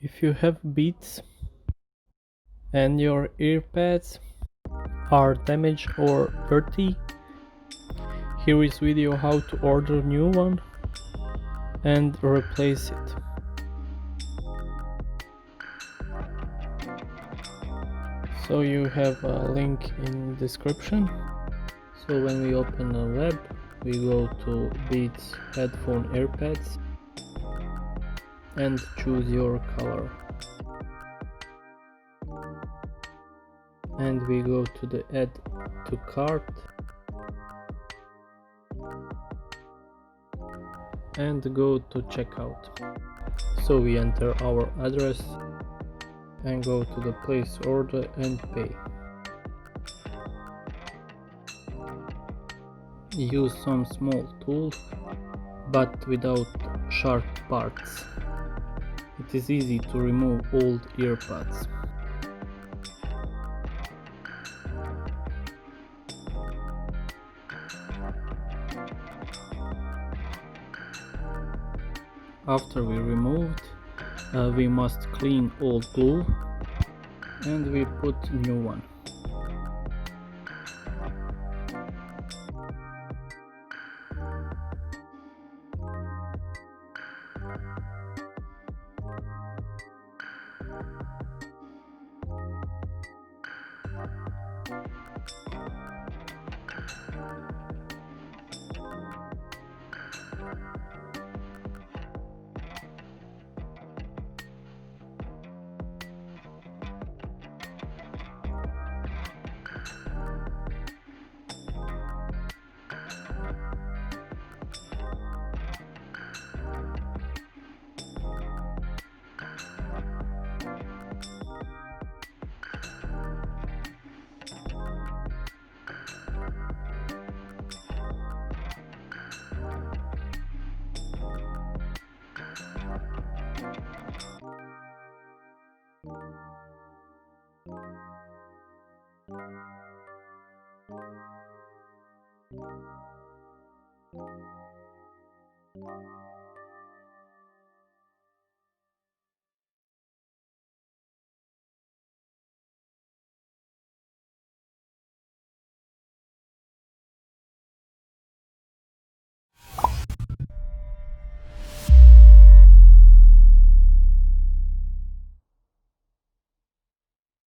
If you have Beats and your earpads are damaged or dirty, here is video how to order new one and replace it. So you have a link in description. So when we open the web, we go to Beats headphone earpads and choose your color. And we go to the add to cart and go to checkout. So we enter our address and go to the place order and pay. Use some small tool but without sharp parts. It is easy to remove old earbuds. After we removed, we must clean old glue and we put new one.